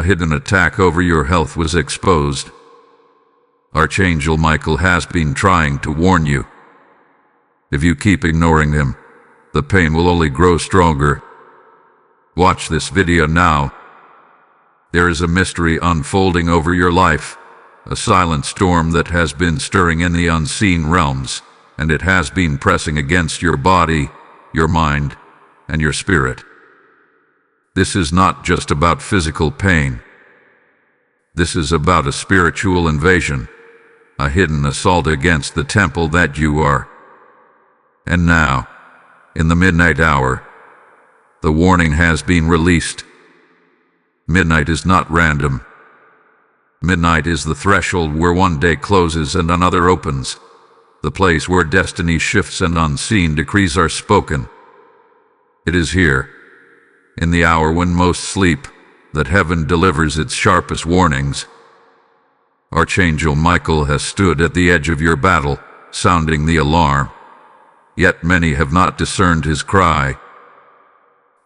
hidden attack over your health was exposed. Archangel Michael has been trying to warn you. If you keep ignoring him, the pain will only grow stronger. Watch this video now. There is a mystery unfolding over your life, a silent storm that has been stirring in the unseen realms, and it has been pressing against your body, your mind, and your spirit. This is not just about physical pain. This is about a spiritual invasion, a hidden assault against the temple that you are. And now, in the midnight hour, the warning has been released. Midnight is not random. Midnight is the threshold where one day closes and another opens, the place where destiny shifts and unseen decrees are spoken. It is here, in the hour when most sleep, that heaven delivers its sharpest warnings. Archangel Michael has stood at the edge of your battle, sounding the alarm. Yet many have not discerned his cry.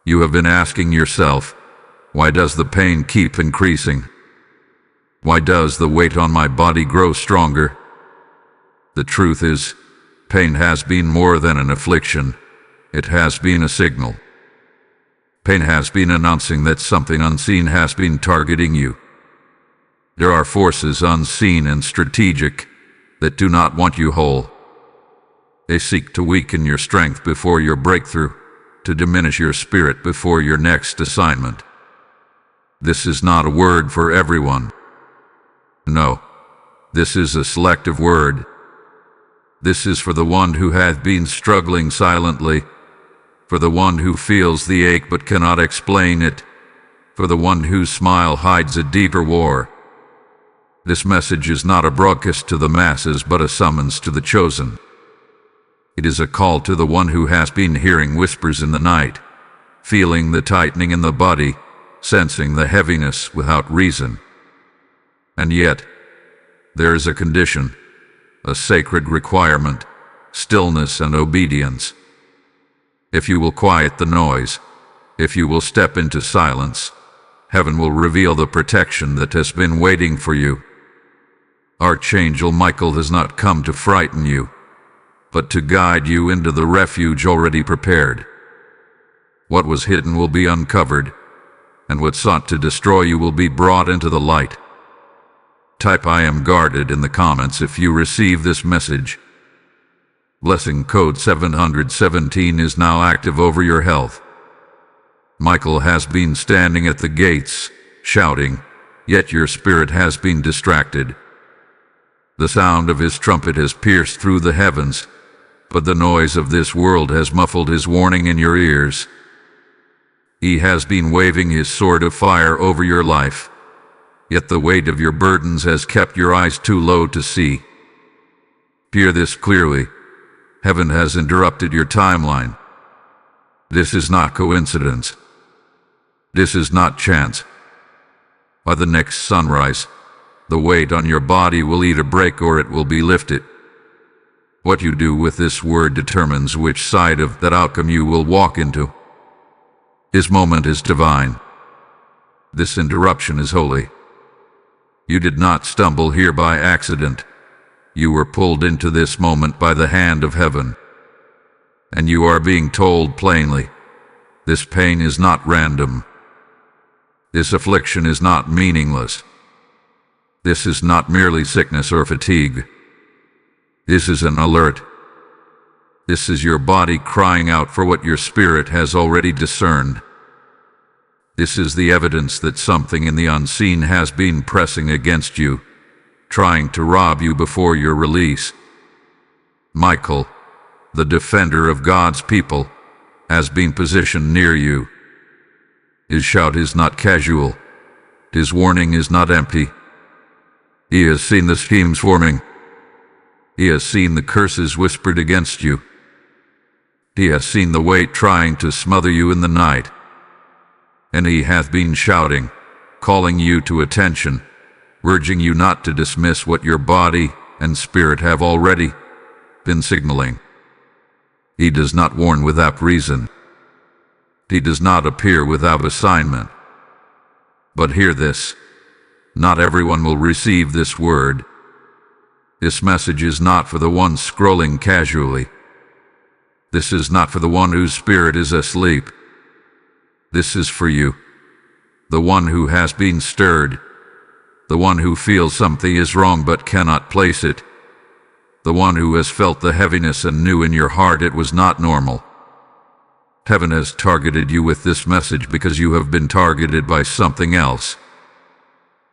You have been asking yourself, why does the pain keep increasing? Why does the weight on my body grow stronger? The truth is, pain has been more than an affliction. It has been a signal. Pain has been announcing that something unseen has been targeting you. There are forces unseen and strategic that do not want you whole. They seek to weaken your strength before your breakthrough, to diminish your spirit before your next assignment. This is not a word for everyone. No, this is a selective word. This is for the one who hath been struggling silently, for the one who feels the ache but cannot explain it, for the one whose smile hides a deeper war. This message is not a broadcast to the masses but a summons to the chosen. It is a call to the one who has been hearing whispers in the night, feeling the tightening in the body, sensing the heaviness without reason. And yet, there is a condition, a sacred requirement, stillness and obedience. If you will quiet the noise, if you will step into silence, heaven will reveal the protection that has been waiting for you. Archangel Michael has not come to frighten you, but to guide you into the refuge already prepared. What was hidden will be uncovered, and what sought to destroy you will be brought into the light. Type "I am guarded" in the comments if you receive this message. Blessing code 717 is now active over your health. Michael has been standing at the gates, shouting, yet your spirit has been distracted. The sound of his trumpet has pierced through the heavens, but the noise of this world has muffled his warning in your ears. He has been waving his sword of fire over your life, yet the weight of your burdens has kept your eyes too low to see. Hear this clearly. Heaven has interrupted your timeline. This is not coincidence. This is not chance. By the next sunrise, the weight on your body will either break or it will be lifted. What you do with this word determines which side of that outcome you will walk into. This moment is divine. This interruption is holy. You did not stumble here by accident. You were pulled into this moment by the hand of heaven. And you are being told plainly, this pain is not random. This affliction is not meaningless. This is not merely sickness or fatigue. This is an alert. This is your body crying out for what your spirit has already discerned. This is the evidence that something in the unseen has been pressing against you, trying to rob you before your release. Michael, the defender of God's people, has been positioned near you. His shout is not casual. His warning is not empty. He has seen the schemes forming. He has seen the curses whispered against you. He has seen the weight trying to smother you in the night. And he hath been shouting, calling you to attention, urging you not to dismiss what your body and spirit have already been signaling. He does not warn without reason. He does not appear without assignment. But hear this. Not everyone will receive this word. This message is not for the one scrolling casually. This is not for the one whose spirit is asleep. This is for you, the one who has been stirred, the one who feels something is wrong but cannot place it, the one who has felt the heaviness and knew in your heart it was not normal. Heaven has targeted you with this message because you have been targeted by something else.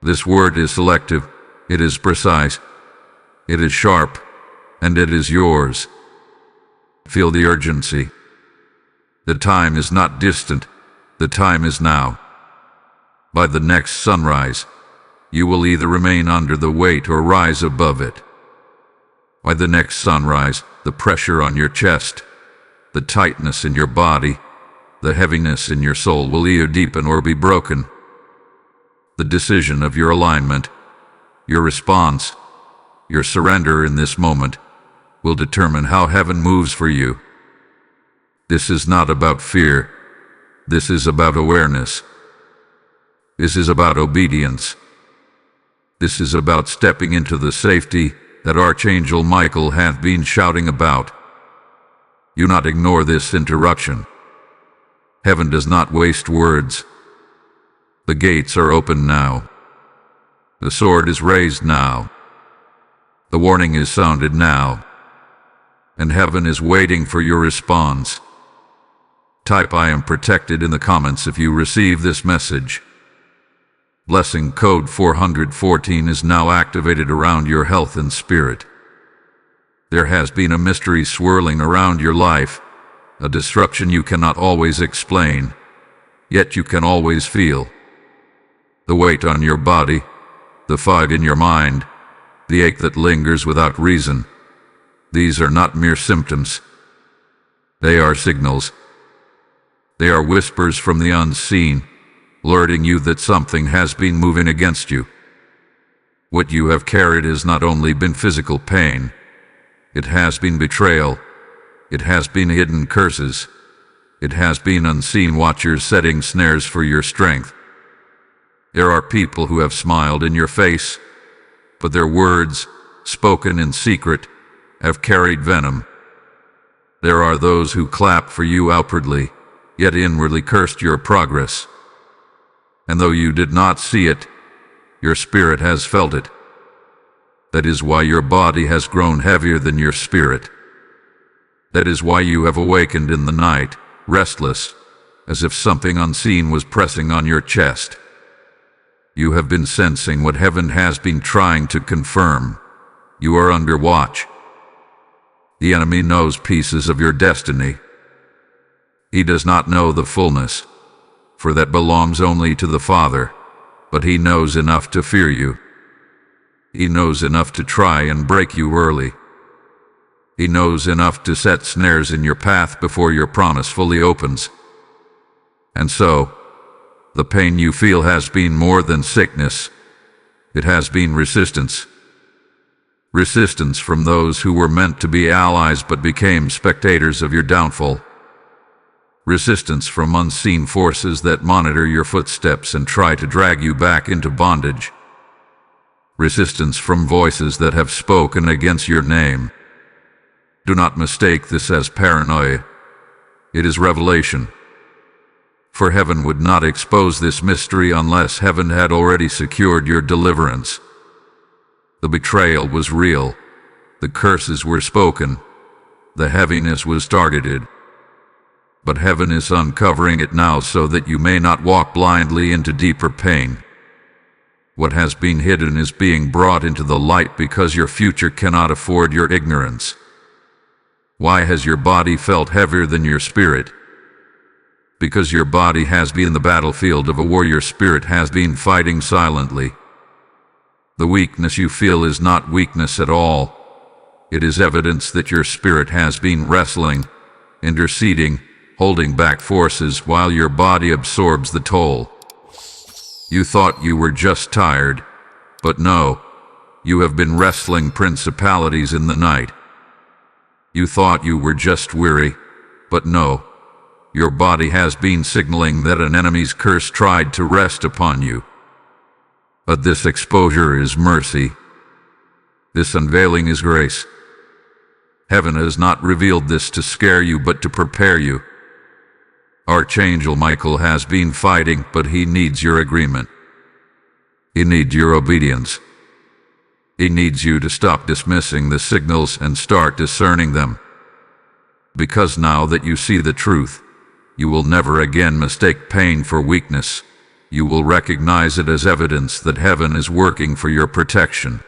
This word is selective, it is precise, it is sharp, and it is yours. Feel the urgency. The time is not distant, the time is now. By the next sunrise, you will either remain under the weight or rise above it. By the next sunrise, the pressure on your chest, the tightness in your body, the heaviness in your soul will either deepen or be broken. The decision of your alignment, your response, your surrender in this moment will determine how heaven moves for you. This is not about fear. This is about awareness. This is about obedience. This is about stepping into the safety that Archangel Michael hath been shouting about. Do not ignore this interruption. Heaven does not waste words. The gates are open now. The sword is raised now. The warning is sounded now. And heaven is waiting for your response. Type "I am protected" in the comments if you receive this message. Blessing code 414 is now activated around your health and spirit. There has been a mystery swirling around your life, a disruption you cannot always explain, yet you can always feel. The weight on your body, the fog in your mind, the ache that lingers without reason. These are not mere symptoms. They are signals. They are whispers from the unseen, alerting you that something has been moving against you. What you have carried has not only been physical pain, it has been betrayal, it has been hidden curses, it has been unseen watchers setting snares for your strength. There are people who have smiled in your face, but their words, spoken in secret, have carried venom. There are those who clap for you outwardly, yet inwardly cursed your progress. And though you did not see it, your spirit has felt it. That is why your body has grown heavier than your spirit. That is why you have awakened in the night, restless, as if something unseen was pressing on your chest. You have been sensing what heaven has been trying to confirm. You are under watch. The enemy knows pieces of your destiny. He does not know the fullness, for that belongs only to the Father, but he knows enough to fear you. He knows enough to try and break you early. He knows enough to set snares in your path before your promise fully opens. And so, the pain you feel has been more than sickness. It has been resistance. Resistance from those who were meant to be allies but became spectators of your downfall. Resistance from unseen forces that monitor your footsteps and try to drag you back into bondage. Resistance from voices that have spoken against your name. Do not mistake this as paranoia. It is revelation. For heaven would not expose this mystery unless heaven had already secured your deliverance. The betrayal was real. The curses were spoken. The heaviness was targeted. But heaven is uncovering it now so that you may not walk blindly into deeper pain. What has been hidden is being brought into the light because your future cannot afford your ignorance. Why has your body felt heavier than your spirit? Because your body has been the battlefield of a war your spirit has been fighting silently. The weakness you feel is not weakness at all. It is evidence that your spirit has been wrestling, interceding, holding back forces while your body absorbs the toll. You thought you were just tired, but no, you have been wrestling principalities in the night. You thought you were just weary, but no, your body has been signaling that an enemy's curse tried to rest upon you. But this exposure is mercy. This unveiling is grace. Heaven has not revealed this to scare you, but to prepare you. Archangel Michael has been fighting, but he needs your agreement. He needs your obedience. He needs you to stop dismissing the signals and start discerning them. Because now that you see the truth, you will never again mistake pain for weakness. You will recognize it as evidence that heaven is working for your protection.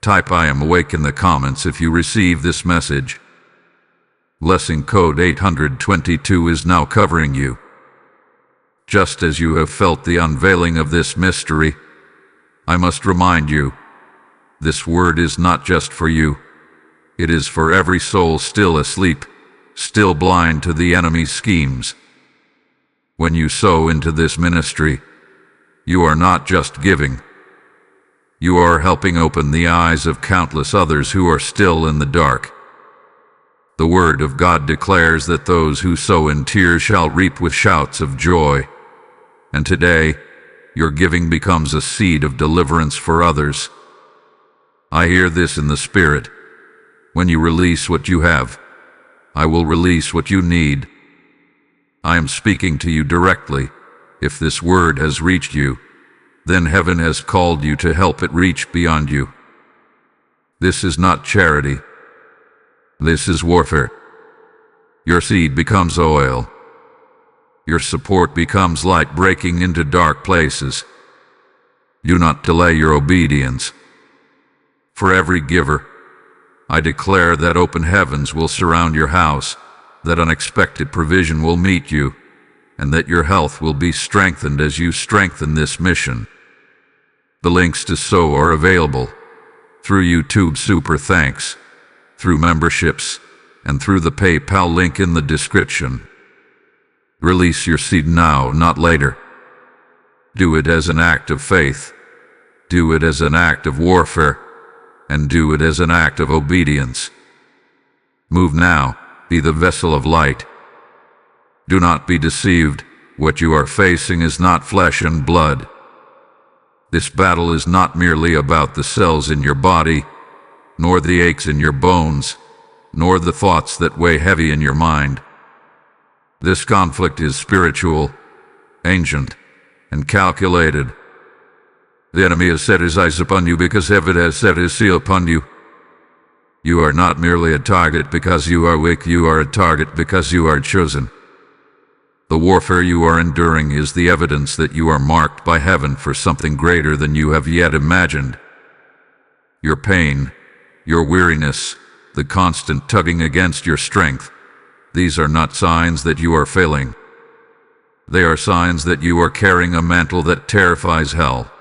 Type "I am awake" in the comments if you receive this message. Blessing code 822 is now covering you. Just as you have felt the unveiling of this mystery, I must remind you, this word is not just for you. It is for every soul still asleep, still blind to the enemy's schemes. When you sow into this ministry, you are not just giving. You are helping open the eyes of countless others who are still in the dark. The Word of God declares that those who sow in tears shall reap with shouts of joy. And today, your giving becomes a seed of deliverance for others. I hear this in the Spirit. When you release what you have, I will release what you need. I am speaking to you directly. If this word has reached you, then heaven has called you to help it reach beyond you. This is not charity. This is warfare. Your seed becomes oil. Your support becomes light breaking into dark places. Do not delay your obedience. For every giver, I declare that open heavens will surround your house, that unexpected provision will meet you, and that your health will be strengthened as you strengthen this mission. The links to sow are available through YouTube Super Thanks, through memberships, and through the PayPal link in the description. Release your seed now, not later. Do it as an act of faith. Do it as an act of warfare. And do it as an act of obedience. Move now, be the vessel of light. Do not be deceived. What you are facing is not flesh and blood. This battle is not merely about the cells in your body, nor the aches in your bones, nor the thoughts that weigh heavy in your mind. This conflict is spiritual, ancient, and calculated. The enemy has set his eyes upon you because heaven has set his seal upon you. You are not merely a target because you are weak, you are a target because you are chosen. The warfare you are enduring is the evidence that you are marked by heaven for something greater than you have yet imagined. Your pain, your weariness, the constant tugging against your strength, these are not signs that you are failing. They are signs that you are carrying a mantle that terrifies hell.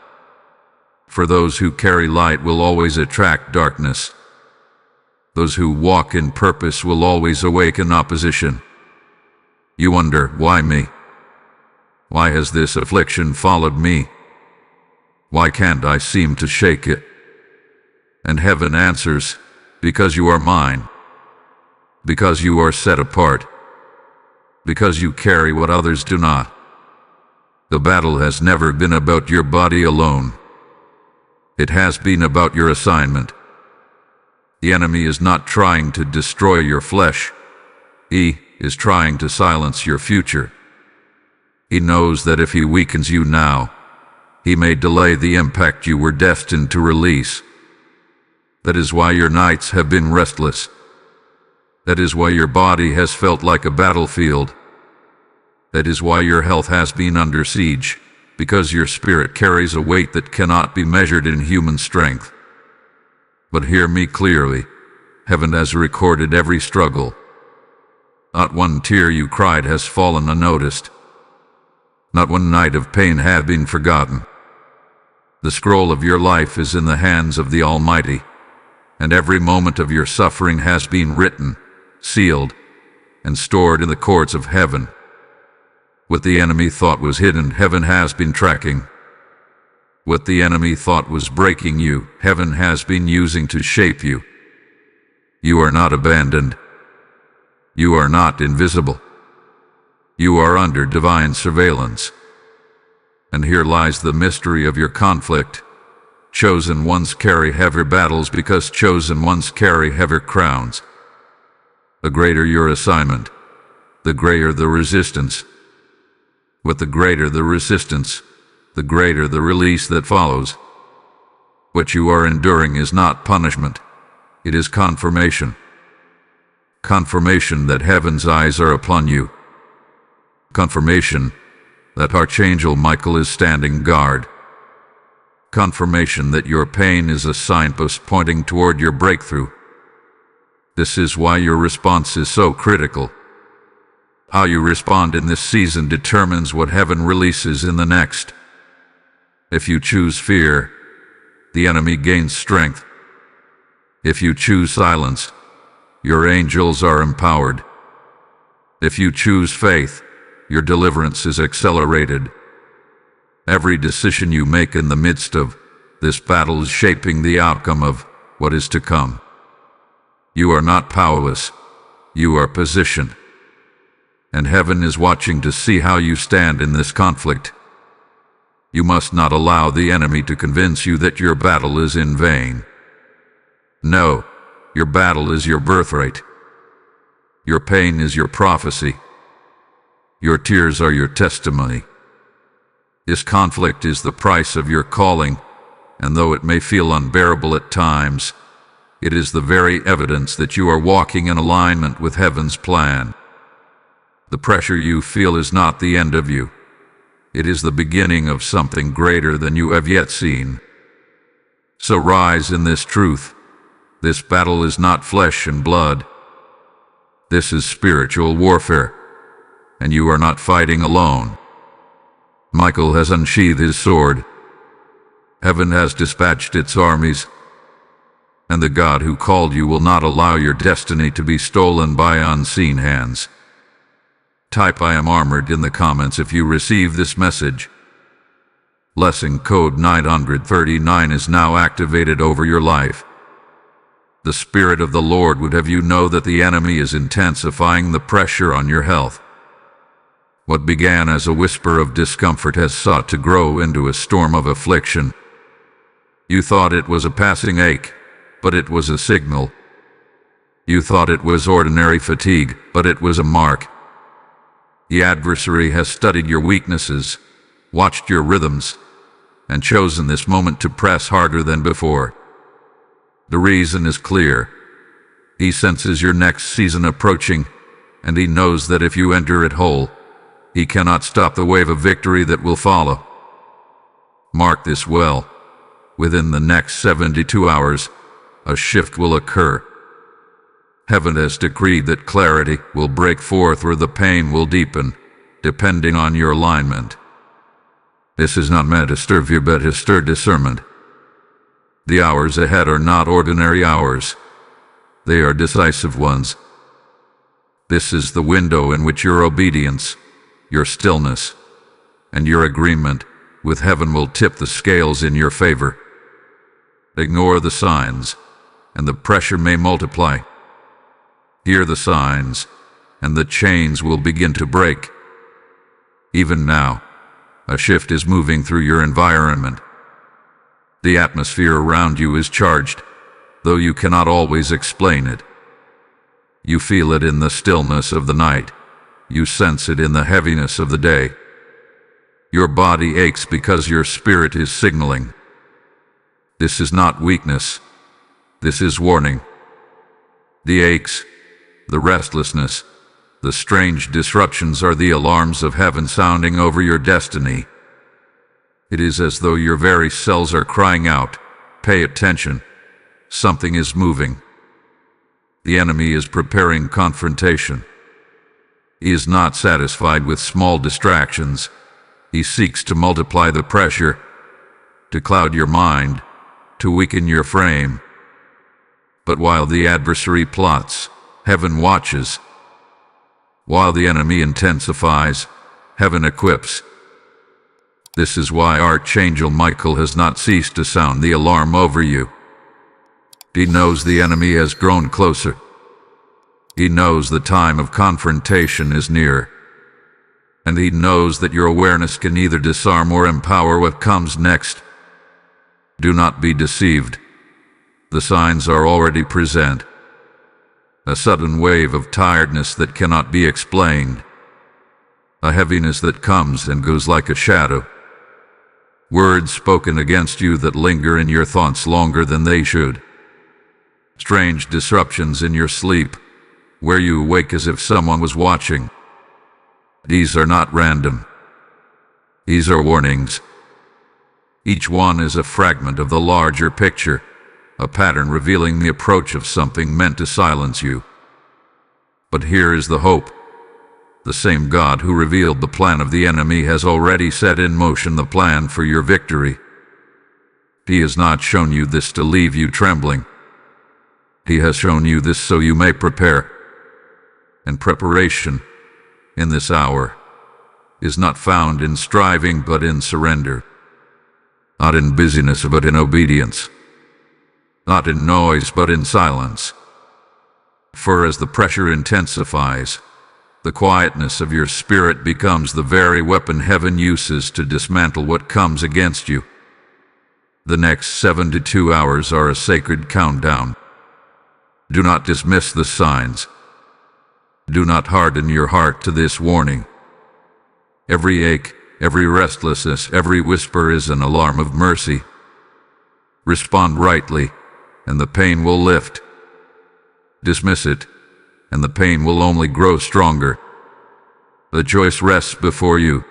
For those who carry light will always attract darkness. Those who walk in purpose will always awaken opposition. You wonder, why me? Why has this affliction followed me? Why can't I seem to shake it? And heaven answers, because you are mine. Because you are set apart. Because you carry what others do not. The battle has never been about your body alone. It has been about your assignment. The enemy is not trying to destroy your flesh. He is trying to silence your future. He knows that if he weakens you now, he may delay the impact you were destined to release. That is why your nights have been restless. That is why your body has felt like a battlefield. That is why your health has been under siege. Because your spirit carries a weight that cannot be measured in human strength. But hear me clearly. Heaven has recorded every struggle. Not one tear you cried has fallen unnoticed. Not one night of pain has been forgotten. The scroll of your life is in the hands of the Almighty, and every moment of your suffering has been written, sealed, and stored in the courts of heaven. What the enemy thought was hidden, heaven has been tracking. What the enemy thought was breaking you, heaven has been using to shape you. You are not abandoned. You are not invisible. You are under divine surveillance. And here lies the mystery of your conflict. Chosen ones carry heavier battles because chosen ones carry heavier crowns. The greater your assignment, the greater the resistance. But the greater the resistance, the greater the release that follows. What you are enduring is not punishment, it is confirmation. Confirmation that heaven's eyes are upon you. Confirmation that Archangel Michael is standing guard. Confirmation that your pain is a signpost pointing toward your breakthrough. This is why your response is so critical. How you respond in this season determines what heaven releases in the next. If you choose fear, the enemy gains strength. If you choose silence, your angels are empowered. If you choose faith, your deliverance is accelerated. Every decision you make in the midst of this battle is shaping the outcome of what is to come. You are not powerless, you are positioned. And heaven is watching to see how you stand in this conflict. You must not allow the enemy to convince you that your battle is in vain. No, your battle is your birthright. Your pain is your prophecy. Your tears are your testimony. This conflict is the price of your calling, and though it may feel unbearable at times, it is the very evidence that you are walking in alignment with heaven's plan. The pressure you feel is not the end of you. It is the beginning of something greater than you have yet seen. So rise in this truth. This battle is not flesh and blood. This is spiritual warfare, and you are not fighting alone. Michael has unsheathed his sword. Heaven has dispatched its armies, and the God who called you will not allow your destiny to be stolen by unseen hands. Type "I am armored" in the comments if you receive this message. Blessing code 939 is now activated over your life. The Spirit of the Lord would have you know that the enemy is intensifying the pressure on your health. What began as a whisper of discomfort has sought to grow into a storm of affliction. You thought it was a passing ache, but it was a signal. You thought it was ordinary fatigue, but it was a mark. The adversary has studied your weaknesses, watched your rhythms, and chosen this moment to press harder than before. The reason is clear. He senses your next season approaching, and he knows that if you enter it whole, he cannot stop the wave of victory that will follow. Mark this well. Within the next 72 hours, a shift will occur. Heaven has decreed that clarity will break forth or the pain will deepen, depending on your alignment. This is not meant to stir fear, but to stir discernment. The hours ahead are not ordinary hours. They are decisive ones. This is the window in which your obedience, your stillness, and your agreement with heaven will tip the scales in your favor. Ignore the signs, and the pressure may multiply. Hear the signs, and the chains will begin to break. Even now, a shift is moving through your environment. The atmosphere around you is charged, though you cannot always explain it. You feel it in the stillness of the night. You sense it in the heaviness of the day. Your body aches because your spirit is signaling. This is not weakness. This is warning. The aches, the restlessness, the strange disruptions are the alarms of heaven sounding over your destiny. It is as though your very cells are crying out, "Pay attention. Something is moving." The enemy is preparing confrontation. He is not satisfied with small distractions. He seeks to multiply the pressure, to cloud your mind, to weaken your frame. But while the adversary plots, heaven watches. While the enemy intensifies, heaven equips. This is why Archangel Michael has not ceased to sound the alarm over you. He knows the enemy has grown closer. He knows the time of confrontation is near. and he knows that your awareness can either disarm or empower what comes next. Do not be deceived. The signs are already present. A sudden wave of tiredness that cannot be explained. A heaviness that comes and goes like a shadow. Words spoken against you that linger in your thoughts longer than they should. Strange disruptions in your sleep, where you awake as if someone was watching. These are not random. These are warnings. Each one is a fragment of the larger picture, a pattern revealing the approach of something meant to silence you. But here is the hope. The same God who revealed the plan of the enemy has already set in motion the plan for your victory. He has not shown you this to leave you trembling. He has shown you this so you may prepare. And preparation, in this hour, is not found in striving but in surrender. Not in busyness but in obedience. Not in noise but in silence. For as the pressure intensifies, the quietness of your spirit becomes the very weapon heaven uses to dismantle what comes against you. The next 72 hours are a sacred countdown. Do not dismiss the signs. Do not harden your heart to this warning. Every ache, every restlessness, every whisper is an alarm of mercy. Respond rightly, and the pain will lift. Dismiss it, and the pain will only grow stronger. The choice rests before you.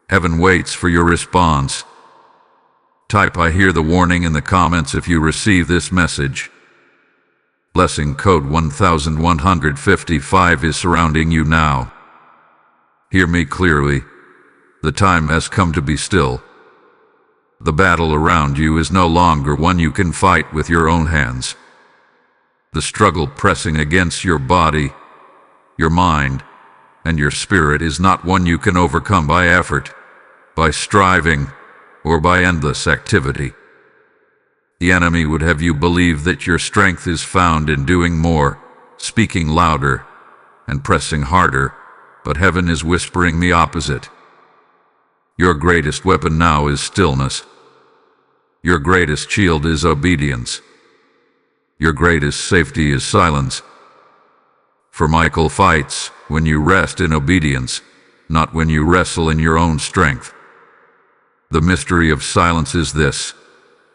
Heaven waits for your response. Type "I hear the warning" in the comments if you receive this message. Blessing code 1155 is surrounding you now. Hear me clearly. The time has come to be still. The battle around you is no longer one you can fight with your own hands. The struggle pressing against your body, your mind, and your spirit is not one you can overcome by effort, by striving, or by endless activity. The enemy would have you believe that your strength is found in doing more, speaking louder, and pressing harder, but heaven is whispering the opposite. Your greatest weapon now is stillness. Your greatest shield is obedience. Your greatest safety is silence. For Michael fights when you rest in obedience, not when you wrestle in your own strength. The mystery of silence is this: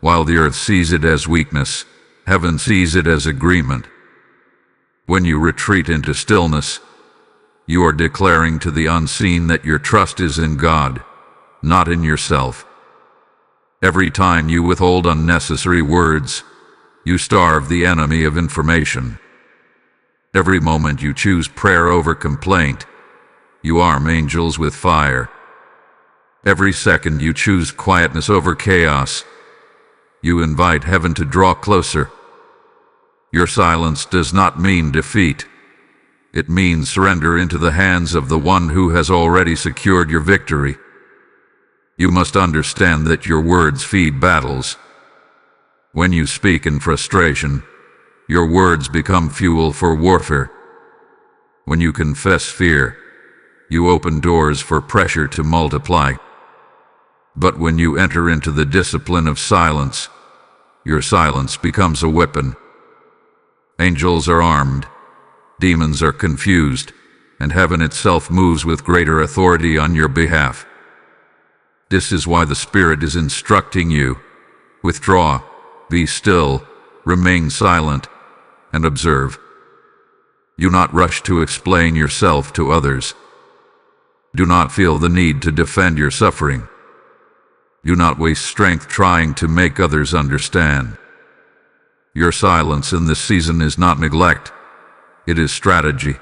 while the earth sees it as weakness, heaven sees it as agreement. When you retreat into stillness, you are declaring to the unseen that your trust is in God, not in yourself. Every time you withhold unnecessary words, you starve the enemy of information. Every moment you choose prayer over complaint, you arm angels with fire. Every second you choose quietness over chaos, you invite heaven to draw closer. Your silence does not mean defeat. It means surrender into the hands of the one who has already secured your victory. You must understand that your words feed battles. When you speak in frustration, your words become fuel for warfare. When you confess fear, you open doors for pressure to multiply. But when you enter into the discipline of silence, your silence becomes a weapon. Angels are armed, demons are confused, and heaven itself moves with greater authority on your behalf. This is why the Spirit is instructing you: withdraw, be still, remain silent, and observe. Do not rush to explain yourself to others. Do not feel the need to defend your suffering. Do not waste strength trying to make others understand. Your silence in this season is not neglect, it is strategy.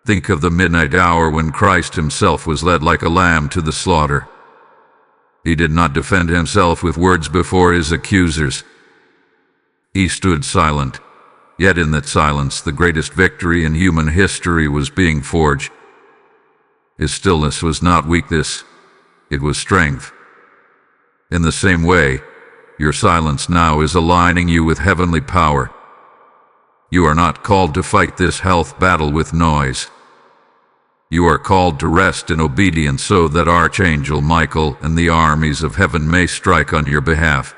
Think of the midnight hour when Christ himself was led like a lamb to the slaughter. He did not defend himself with words before his accusers. He stood silent, yet in that silence the greatest victory in human history was being forged. His stillness was not weakness, it was strength. In the same way, your silence now is aligning you with heavenly power. You are not called to fight this health battle with noise. You are called to rest in obedience so that Archangel Michael and the armies of heaven may strike on your behalf.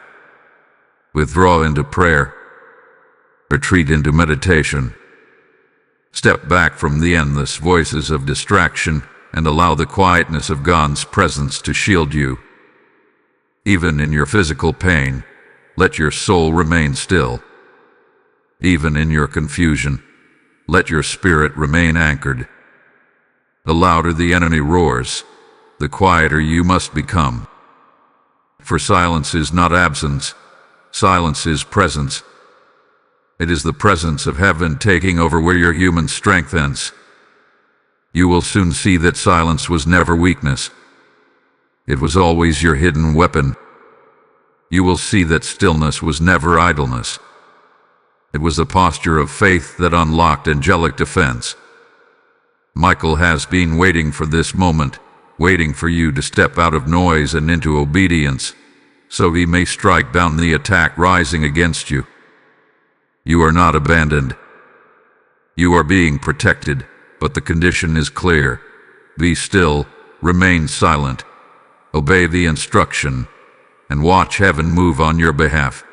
Withdraw into prayer. Retreat into meditation. Step back from the endless voices of distraction and allow the quietness of God's presence to shield you. Even in your physical pain, let your soul remain still. Even in your confusion, let your spirit remain anchored. The louder the enemy roars, the quieter you must become. For silence is not absence, silence is presence. It is the presence of heaven taking over where your human strength ends. You will soon see that silence was never weakness. It was always your hidden weapon. You will see that stillness was never idleness. It was a posture of faith that unlocked angelic defense. Michael has been waiting for this moment, waiting for you to step out of noise and into obedience, so he may strike down the attack rising against you. You are not abandoned. You are being protected, but the condition is clear. Be still, remain silent, obey the instruction, and watch heaven move on your behalf.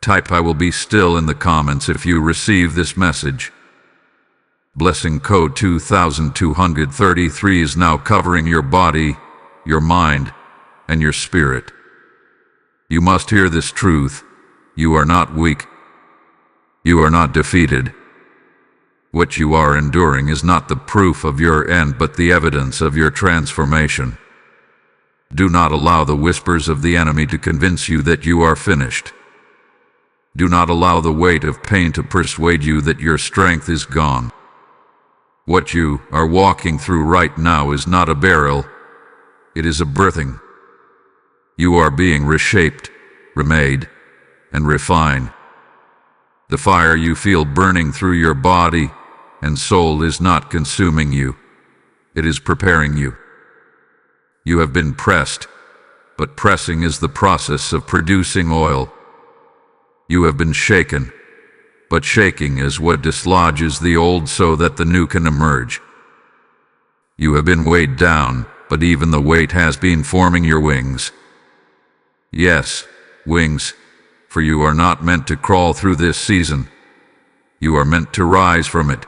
Type "I will be still" in the comments if you receive this message. Blessing code 2233 is now covering your body, your mind, and your spirit. You must hear this truth. You are not weak. You are not defeated. What you are enduring is not the proof of your end, but the evidence of your transformation. Do not allow the whispers of the enemy to convince you that you are finished. Do not allow the weight of pain to persuade you that your strength is gone. What you are walking through right now is not a burial, it is a birthing. You are being reshaped, remade, and refined. The fire you feel burning through your body and soul is not consuming you, it is preparing you. You have been pressed, but pressing is the process of producing oil. You have been shaken, but shaking is what dislodges the old so that the new can emerge. You have been weighed down, but even the weight has been forming your wings. Yes, wings, for you are not meant to crawl through this season. You are meant to rise from it.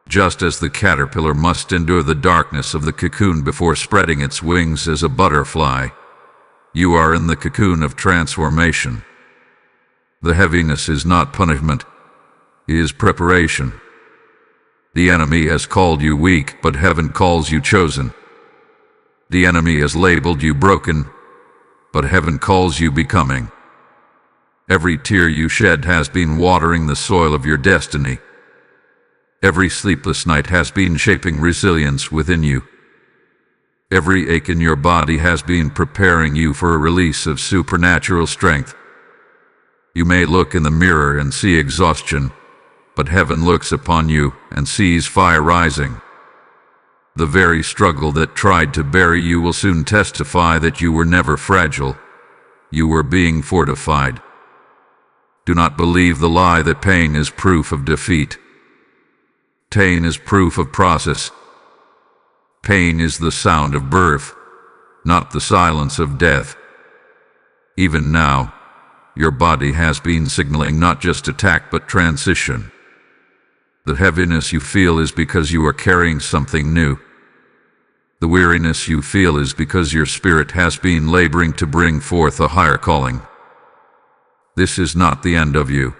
Just as the caterpillar must endure the darkness of the cocoon before spreading its wings as a butterfly, you are in the cocoon of transformation. The heaviness is not punishment, it is preparation. The enemy has called you weak, but heaven calls you chosen. The enemy has labeled you broken, but heaven calls you becoming. Every tear you shed has been watering the soil of your destiny. Every sleepless night has been shaping resilience within you. Every ache in your body has been preparing you for a release of supernatural strength. You may look in the mirror and see exhaustion, but heaven looks upon you and sees fire rising. The very struggle that tried to bury you will soon testify that you were never fragile. You were being fortified. Do not believe the lie that pain is proof of defeat. Pain is proof of process. Pain is the sound of birth, not the silence of death. Even now, your body has been signaling not just attack but transition. The heaviness you feel is because you are carrying something new. The weariness you feel is because your spirit has been laboring to bring forth a higher calling. This is not the end of you.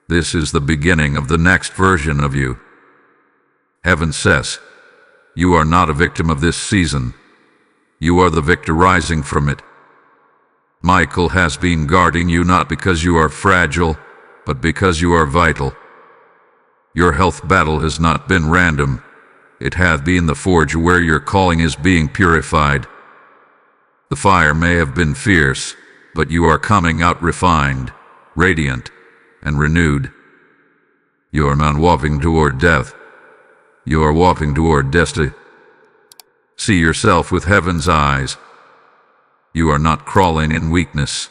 This is the beginning of the next version of you. Heaven says, you are not a victim of this season. You are the victor rising from it. Michael has been guarding you not because you are fragile, but because you are vital. Your health battle has not been random. It hath been the forge where your calling is being purified. The fire may have been fierce, but you are coming out refined, radiant, and renewed. You are not walking toward death. You are walking toward destiny. See yourself with heaven's eyes. You are not crawling in weakness.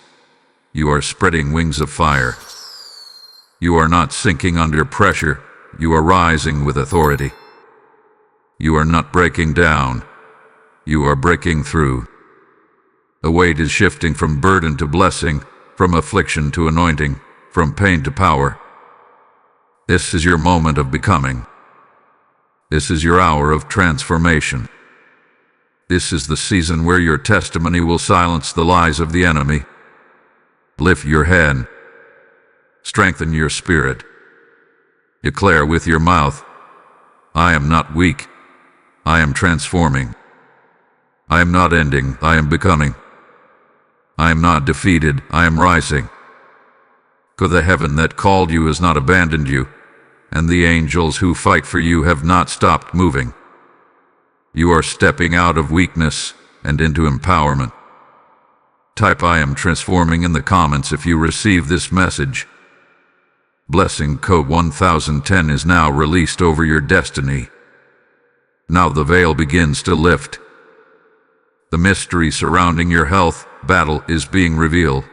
You are spreading wings of fire. You are not sinking under pressure. You are rising with authority. You are not breaking down. You are breaking through. The weight is shifting from burden to blessing, from affliction to anointing, from pain to power. This is your moment of becoming. This is your hour of transformation. This is the season where your testimony will silence the lies of the enemy. Lift your head. Strengthen your spirit. Declare with your mouth, I am not weak. I am transforming. I am not ending. I am becoming. I am not defeated. I am rising. For the heaven that called you has not abandoned you, and the angels who fight for you have not stopped moving. You are stepping out of weakness and into empowerment. Type I am transforming in the comments if you receive this message. Blessing code 1010 is now released over your destiny. Now the veil begins to lift. The mystery surrounding your health battle is being revealed.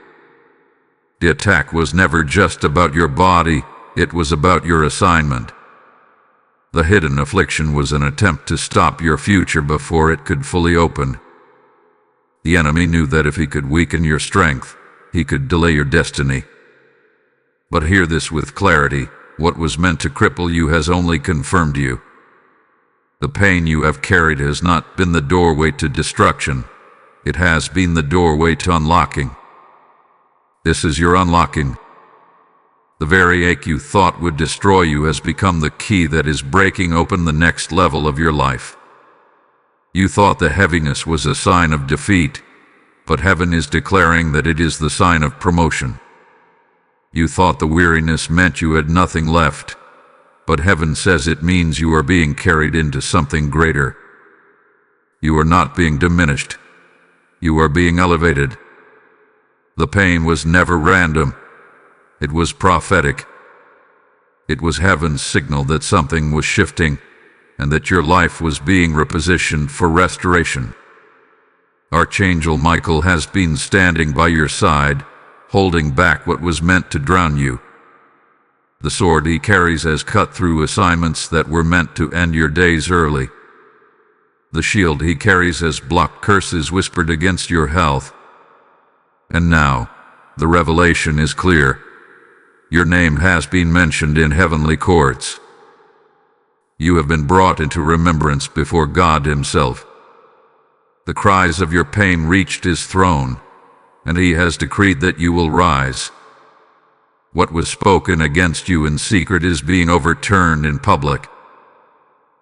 The attack was never just about your body, it was about your assignment. The hidden affliction was an attempt to stop your future before it could fully open. The enemy knew that if he could weaken your strength, he could delay your destiny. But hear this with clarity, what was meant to cripple you has only confirmed you. The pain you have carried has not been the doorway to destruction, it has been the doorway to unlocking. This is your unlocking. The very ache you thought would destroy you has become the key that is breaking open the next level of your life. You thought the heaviness was a sign of defeat, but heaven is declaring that it is the sign of promotion. You thought the weariness meant you had nothing left, but heaven says it means you are being carried into something greater. You are not being diminished. You are being elevated. The pain was never random. It was prophetic. It was heaven's signal that something was shifting and that your life was being repositioned for restoration. Archangel Michael has been standing by your side, holding back what was meant to drown you. The sword he carries has cut through assignments that were meant to end your days early. The shield he carries has blocked curses whispered against your health. And now, the revelation is clear. Your name has been mentioned in heavenly courts. You have been brought into remembrance before God Himself. The cries of your pain reached His throne, and He has decreed that you will rise. What was spoken against you in secret is being overturned in public.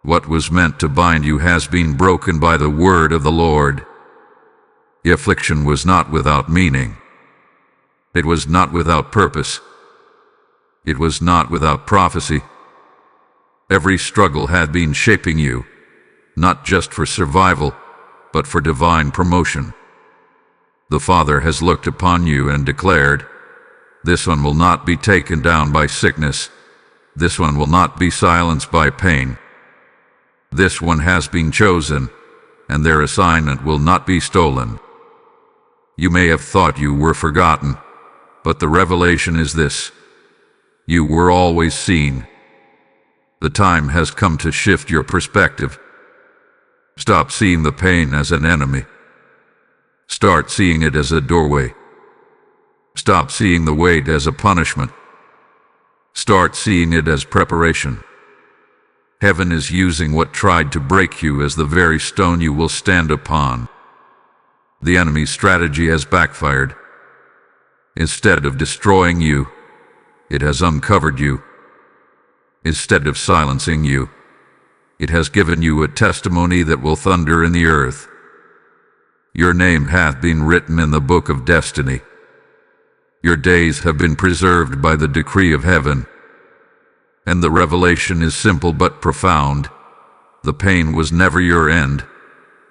What was meant to bind you has been broken by the word of the Lord. The affliction was not without meaning. It was not without purpose. It was not without prophecy. Every struggle had been shaping you, not just for survival, but for divine promotion. The Father has looked upon you and declared, this one will not be taken down by sickness. This one will not be silenced by pain. This one has been chosen, and their assignment will not be stolen. You may have thought you were forgotten, but the revelation is this. You were always seen. The time has come to shift your perspective. Stop seeing the pain as an enemy. Start seeing it as a doorway. Stop seeing the weight as a punishment. Start seeing it as preparation. Heaven is using what tried to break you as the very stone you will stand upon. The enemy's strategy has backfired. Instead of destroying you, it has uncovered you. Instead of silencing you, it has given you a testimony that will thunder in the earth. Your name hath been written in the book of destiny. Your days have been preserved by the decree of heaven. And the revelation is simple but profound. The pain was never your end.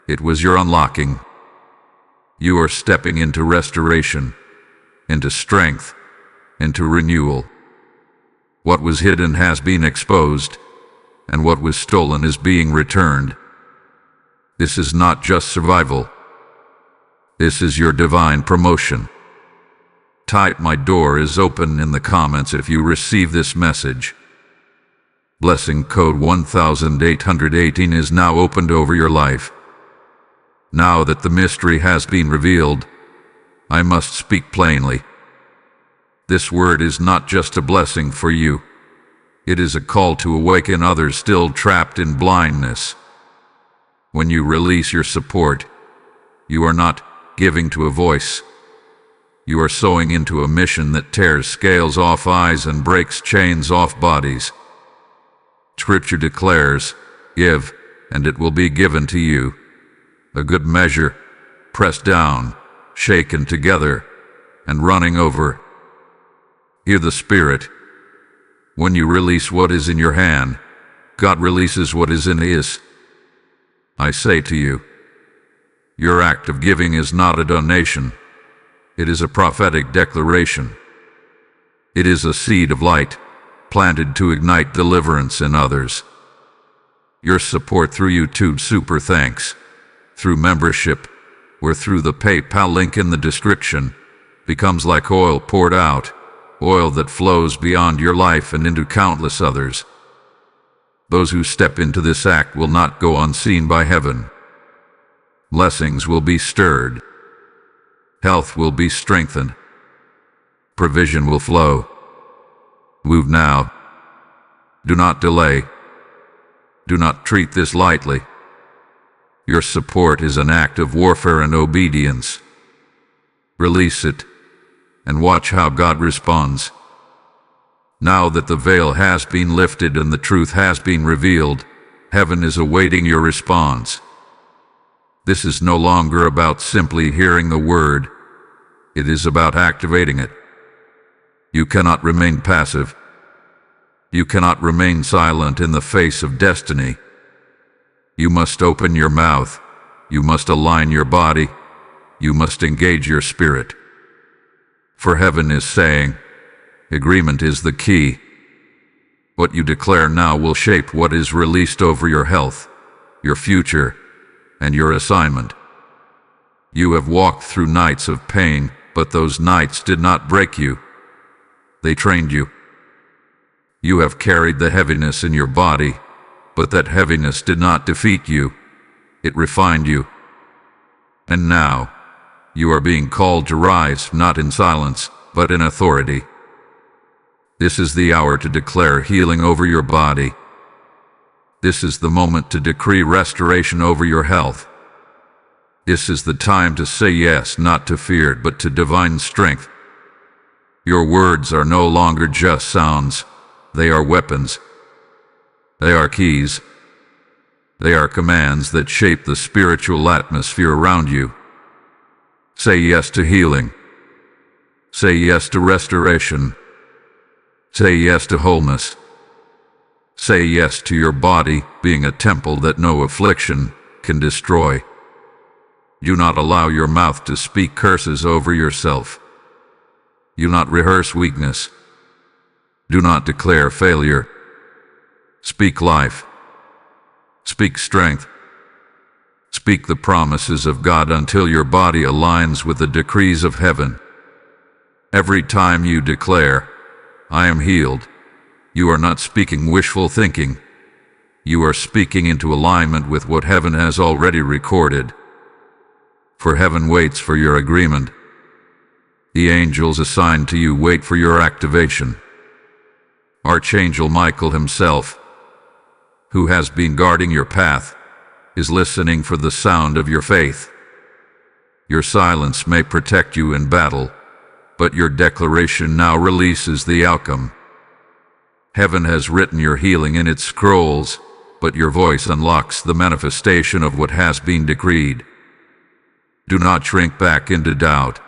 It was your unlocking. You are stepping into restoration, into strength, into renewal. What was hidden has been exposed, and what was stolen is being returned. This is not just survival. This is your divine promotion. Type "My door is open" in the comments if you receive this message. Blessing code 1818 is now opened over your life. Now that the mystery has been revealed, I must speak plainly. This word is not just a blessing for you. It is a call to awaken others still trapped in blindness. When you release your support, you are not giving to a voice. You are sowing into a mission that tears scales off eyes and breaks chains off bodies. Scripture declares, "Give, and it will be given to you. A good measure, pressed down, shaken together, and running over." Hear the Spirit. When you release what is in your hand, God releases what is in His. I say to you, your act of giving is not a donation. It is a prophetic declaration. It is a seed of light, planted to ignite deliverance in others. Your support through YouTube Super Thanks, through membership, or through the PayPal link in the description, becomes like oil poured out, oil that flows beyond your life and into countless others. Those who step into this act will not go unseen by heaven. Blessings will be stirred. Health will be strengthened. Provision will flow. Move now. Do not delay. Do not treat this lightly. Your support is an act of warfare and obedience. Release it, and watch how God responds. Now that the veil has been lifted and the truth has been revealed, heaven is awaiting your response. This is no longer about simply hearing the word. It is about activating it. You cannot remain passive. You cannot remain silent in the face of destiny. You must open your mouth. You must align your body. You must engage your spirit. For heaven is saying, agreement is the key. What you declare now will shape what is released over your health, your future, and your assignment. You have walked through nights of pain, but those nights did not break you. They trained you. You have carried the heaviness in your body, but that heaviness did not defeat you. It refined you. And now, you are being called to rise, not in silence, but in authority. This is the hour to declare healing over your body. This is the moment to decree restoration over your health. This is the time to say yes, not to fear, but to divine strength. Your words are no longer just sounds. They are weapons. They are keys. They are commands that shape the spiritual atmosphere around you. Say yes to healing. Say yes to restoration. Say yes to wholeness. Say yes to your body being a temple that no affliction can destroy. Do not allow your mouth to speak curses over yourself. Do not rehearse weakness. Do not declare failure. Speak life. Speak strength. Speak the promises of God until your body aligns with the decrees of heaven. Every time you declare, "I am healed," you are not speaking wishful thinking. You are speaking into alignment with what heaven has already recorded. For heaven waits for your agreement. The angels assigned to you wait for your activation. Archangel Michael himself, who has been guarding your path, is listening for the sound of your faith. Your silence may protect you in battle, but your declaration now releases the outcome. Heaven has written your healing in its scrolls, but your voice unlocks the manifestation of what has been decreed. Do not shrink back into doubt.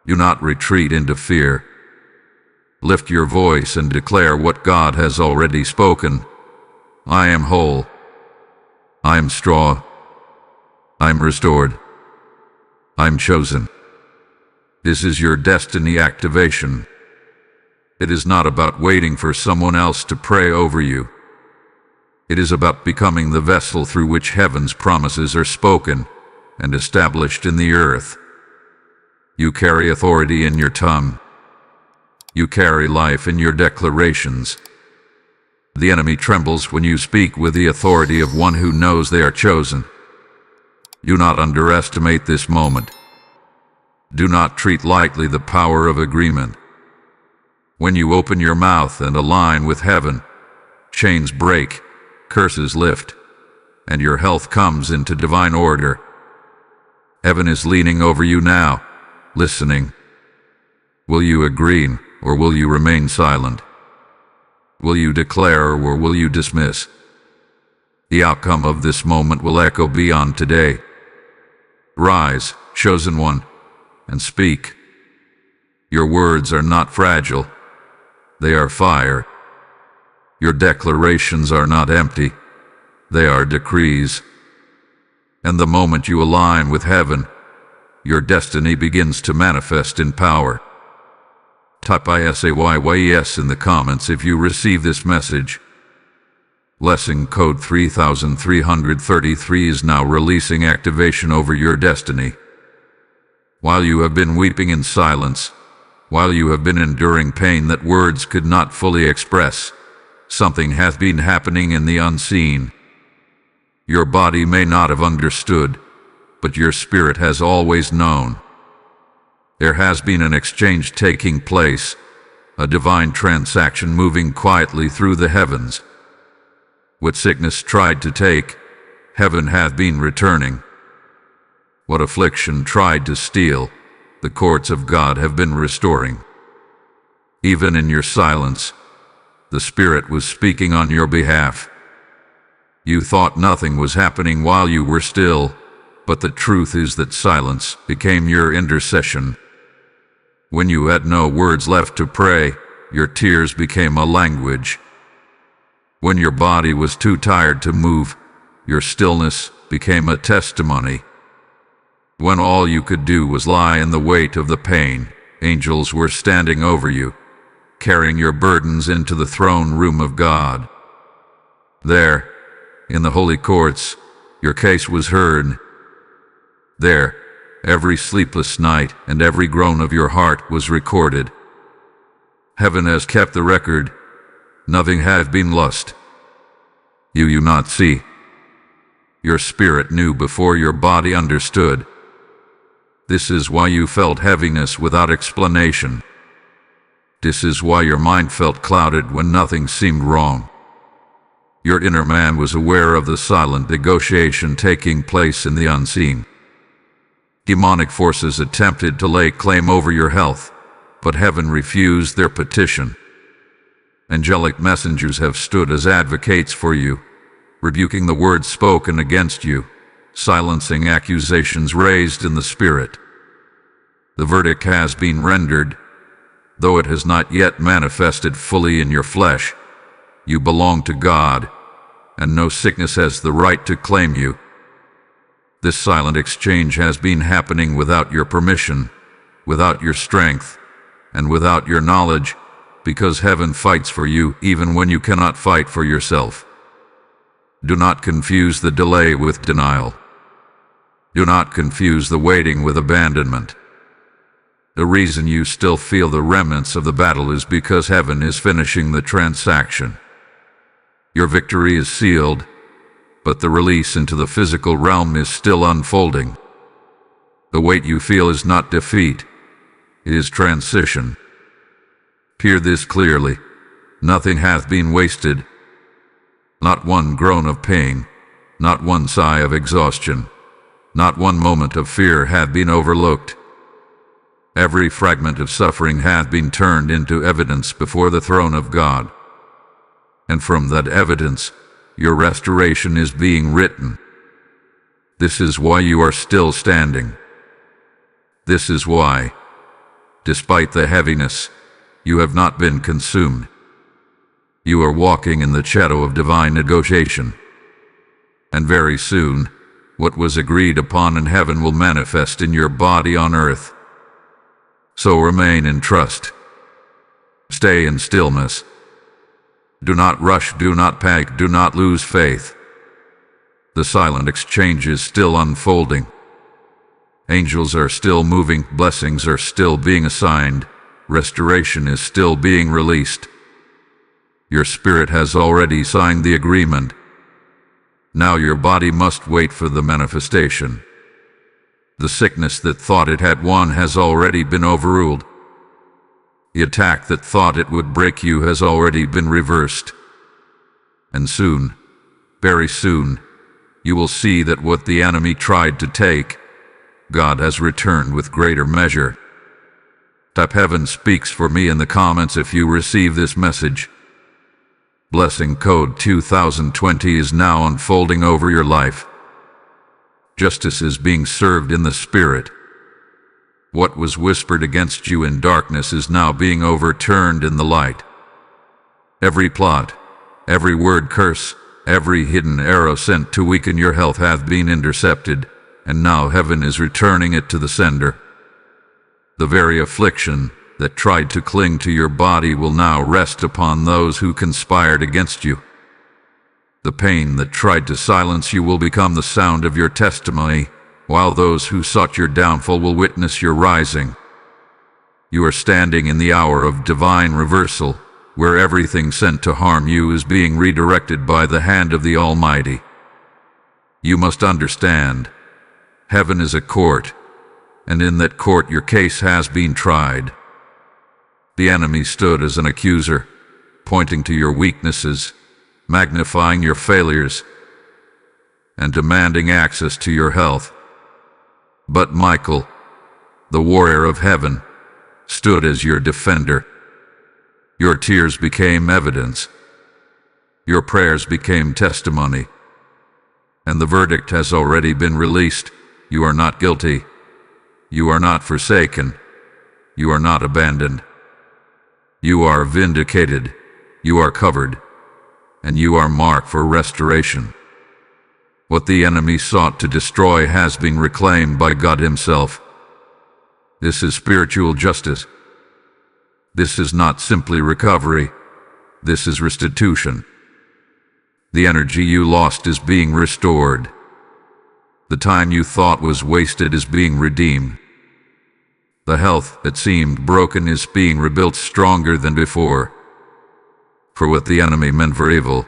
Do not retreat into fear. Lift your voice and declare what God has already spoken. I am whole. I am strong. I am restored. I am chosen. This is your destiny activation. It is not about waiting for someone else to pray over you. It is about becoming the vessel through which heaven's promises are spoken and established in the earth. You carry authority in your tongue. You carry life in your declarations. The enemy trembles when you speak with the authority of one who knows they are chosen. Do not underestimate this moment. Do not treat lightly the power of agreement. When you open your mouth and align with heaven, chains break, curses lift, and your health comes into divine order. Heaven is leaning over you now, listening. Will you agree, or will you remain silent? Will you declare, or will you dismiss? The outcome of this moment will echo beyond today. Rise, chosen one, and speak. Your words are not fragile. They are fire. Your declarations are not empty. They are decrees. And the moment you align with heaven, your destiny begins to manifest in power. Type ISAYYES in the comments if you receive this message. Blessing code 3333 is now releasing activation over your destiny. While you have been weeping in silence, while you have been enduring pain that words could not fully express, something hath been happening in the unseen. Your body may not have understood, but your spirit has always known. There has been an exchange taking place, a divine transaction moving quietly through the heavens. What sickness tried to take, heaven hath been returning. What affliction tried to steal, the courts of God have been restoring. Even in your silence, the Spirit was speaking on your behalf. You thought nothing was happening while you were still, but the truth is that silence became your intercession. When you had no words left to pray, your tears became a language. When your body was too tired to move, your stillness became a testimony. When all you could do was lie in the weight of the pain, angels were standing over you, carrying your burdens into the throne room of God. There, in the holy courts, your case was heard. There, every sleepless night and every groan of your heart was recorded. Heaven has kept the record. Nothing hath been lost. You not see. Your spirit knew before your body understood. This is why you felt heaviness without explanation. This is why your mind felt clouded when nothing seemed wrong. Your inner man was aware of the silent negotiation taking place in the unseen. Demonic forces attempted to lay claim over your health, but heaven refused their petition. Angelic messengers have stood as advocates for you, rebuking the words spoken against you, silencing accusations raised in the spirit. The verdict has been rendered, though it has not yet manifested fully in your flesh. You belong to God, and no sickness has the right to claim you. This silent exchange has been happening without your permission, without your strength, and without your knowledge, because heaven fights for you even when you cannot fight for yourself. Do not confuse the delay with denial. Do not confuse the waiting with abandonment. The reason you still feel the remnants of the battle is because heaven is finishing the transaction. Your victory is sealed, but the release into the physical realm is still unfolding. The weight you feel is not defeat, it is transition. Hear this clearly. Nothing hath been wasted. Not one groan of pain, not one sigh of exhaustion, not one moment of fear hath been overlooked. Every fragment of suffering hath been turned into evidence before the throne of God. And from that evidence, your restoration is being written. This is why you are still standing. This is why, despite the heaviness, you have not been consumed. You are walking in the shadow of divine negotiation. And very soon, what was agreed upon in heaven will manifest in your body on earth. So remain in trust. Stay in stillness. Do not rush, do not panic, do not lose faith. The silent exchange is still unfolding. Angels are still moving, blessings are still being assigned, restoration is still being released. Your spirit has already signed the agreement. Now your body must wait for the manifestation. The sickness that thought it had won has already been overruled. The attack that thought it would break you has already been reversed. And soon, very soon, you will see that what the enemy tried to take, God has returned with greater measure. Type "Heaven speaks for me" in the comments if you receive this message. Blessing code 2020 is now unfolding over your life. Justice is being served in the spirit. What was whispered against you in darkness is now being overturned in the light. Every plot, every word curse, every hidden arrow sent to weaken your health hath been intercepted, and now heaven is returning it to the sender. The very affliction that tried to cling to your body will now rest upon those who conspired against you. The pain that tried to silence you will become the sound of your testimony, while those who sought your downfall will witness your rising. You are standing in the hour of divine reversal, where everything sent to harm you is being redirected by the hand of the Almighty. You must understand, heaven is a court, and in that court your case has been tried. The enemy stood as an accuser, pointing to your weaknesses, magnifying your failures, and demanding access to your health. But Michael, the warrior of heaven, stood as your defender. Your tears became evidence. Your prayers became testimony. And the verdict has already been released. You are not guilty. You are not forsaken. You are not abandoned. You are vindicated. You are covered. And you are marked for restoration. What the enemy sought to destroy has been reclaimed by God Himself. This is spiritual justice. This is not simply recovery. This is restitution. The energy you lost is being restored. The time you thought was wasted is being redeemed. The health that seemed broken is being rebuilt stronger than before. For what the enemy meant for evil,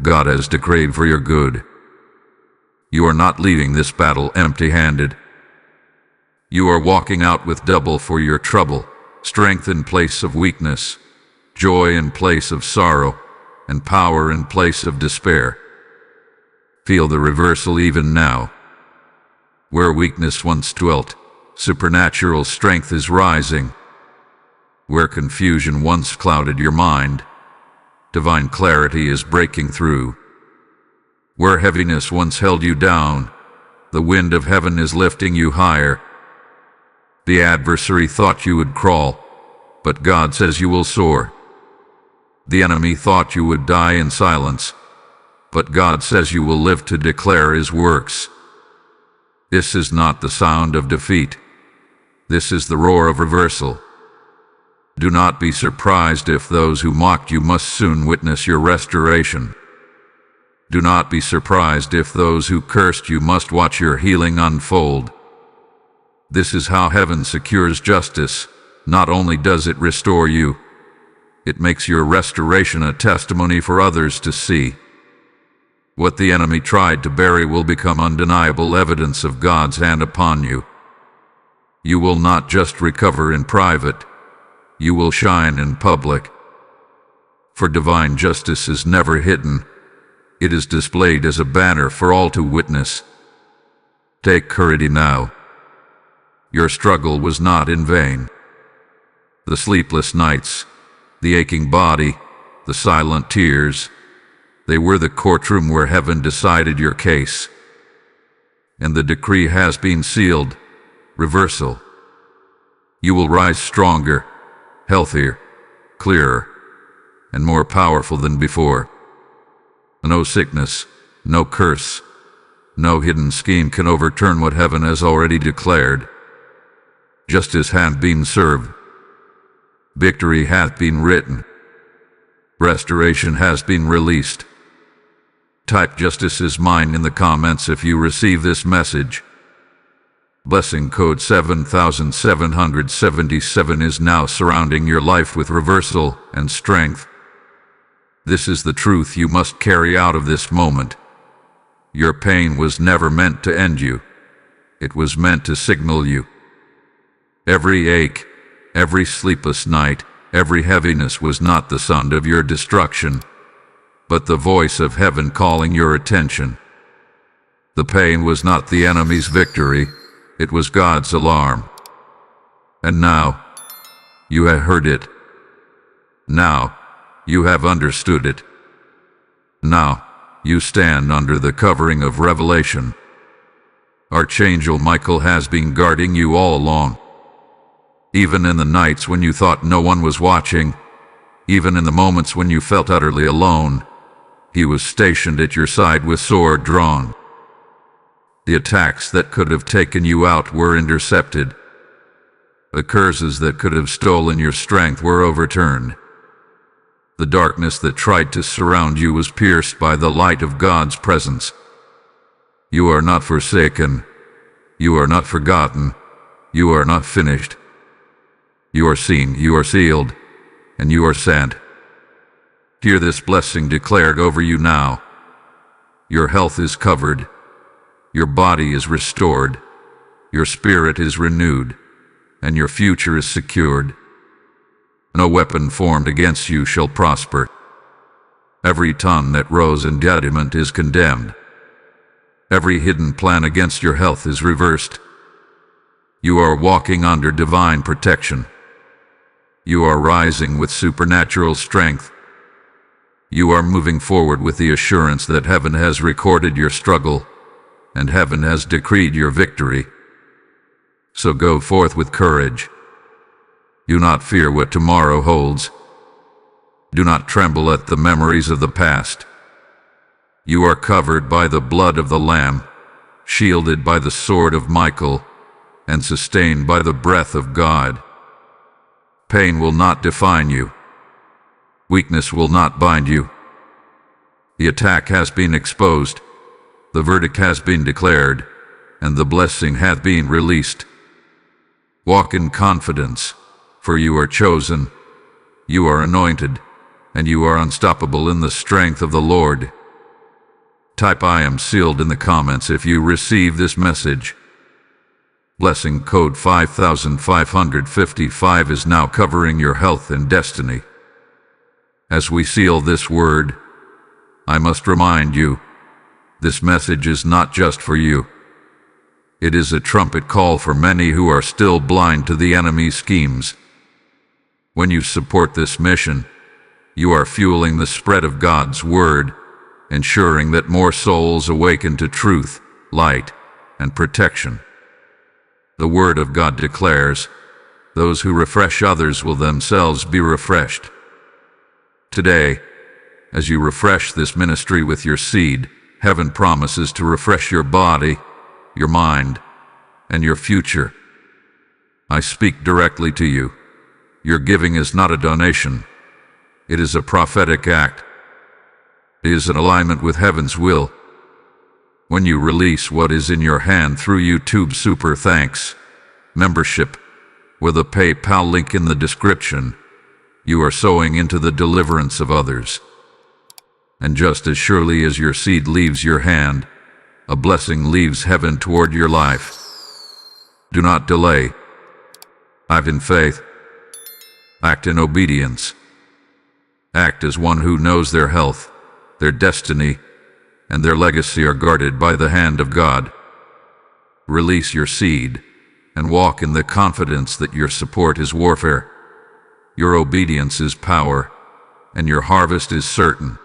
God has decreed for your good. You are not leaving this battle empty-handed. You are walking out with double for your trouble, strength in place of weakness, joy in place of sorrow, and power in place of despair. Feel the reversal even now. Where weakness once dwelt, supernatural strength is rising. Where confusion once clouded your mind, divine clarity is breaking through. Where heaviness once held you down, the wind of heaven is lifting you higher. The adversary thought you would crawl, but God says you will soar. The enemy thought you would die in silence, but God says you will live to declare His works. This is not the sound of defeat. This is the roar of reversal. Do not be surprised if those who mocked you must soon witness your restoration. Do not be surprised if those who cursed you must watch your healing unfold. This is how heaven secures justice. Not only does it restore you, it makes your restoration a testimony for others to see. What the enemy tried to bury will become undeniable evidence of God's hand upon you. You will not just recover in private, you will shine in public. For divine justice is never hidden. It is displayed as a banner for all to witness. Take courage now. Your struggle was not in vain. The sleepless nights, the aching body, the silent tears, they were the courtroom where heaven decided your case. And the decree has been sealed. Reversal. You will rise stronger, healthier, clearer, and more powerful than before. No sickness, no curse, no hidden scheme can overturn what heaven has already declared. Justice hath been served. Victory hath been written. Restoration has been released. Type "Justice is mine" in the comments if you receive this message. Blessing code 7777 is now surrounding your life with reversal and strength. This is the truth you must carry out of this moment. Your pain was never meant to end you. It was meant to signal you. Every ache, every sleepless night, every heaviness was not the sound of your destruction, but the voice of heaven calling your attention. The pain was not the enemy's victory, it was God's alarm. And now, you have heard it. Now, you have understood it. Now, you stand under the covering of revelation. Archangel Michael has been guarding you all along. Even in the nights when you thought no one was watching, even in the moments when you felt utterly alone, he was stationed at your side with sword drawn. The attacks that could have taken you out were intercepted. The curses that could have stolen your strength were overturned. The darkness that tried to surround you was pierced by the light of God's presence. You are not forsaken. You are not forgotten. You are not finished. You are seen, you are sealed, and you are sent. Hear this blessing declared over you now. Your health is covered. Your body is restored. Your spirit is renewed, and your future is secured. No weapon formed against you shall prosper. Every tongue that rose in judgment is condemned. Every hidden plan against your health is reversed. You are walking under divine protection. You are rising with supernatural strength. You are moving forward with the assurance that heaven has recorded your struggle, and heaven has decreed your victory. So go forth with courage. Do not fear what tomorrow holds. Do not tremble at the memories of the past. You are covered by the blood of the Lamb, shielded by the sword of Michael, and sustained by the breath of God. Pain will not define you. Weakness will not bind you. The attack has been exposed, the verdict has been declared, and the blessing hath been released. Walk in confidence, for you are chosen, you are anointed, and you are unstoppable in the strength of the Lord. Type "I am sealed" in the comments if you receive this message. Blessing code 5555 is now covering your health and destiny. As we seal this word, I must remind you, this message is not just for you. It is a trumpet call for many who are still blind to the enemy's schemes. When you support this mission, you are fueling the spread of God's word, ensuring that more souls awaken to truth, light, and protection. The Word of God declares, "Those who refresh others will themselves be refreshed." Today, as you refresh this ministry with your seed, heaven promises to refresh your body, your mind, and your future. I speak directly to you. Your giving is not a donation. It is a prophetic act. It is in alignment with heaven's will. When you release what is in your hand through YouTube Super Thanks membership with a PayPal link in the description, you are sowing into the deliverance of others. And just as surely as your seed leaves your hand, a blessing leaves heaven toward your life. Do not delay. Act in faith. Act in obedience. Act as one who knows their health, their destiny, and their legacy are guarded by the hand of God. Release your seed and walk in the confidence that your support is warfare, your obedience is power, and your harvest is certain.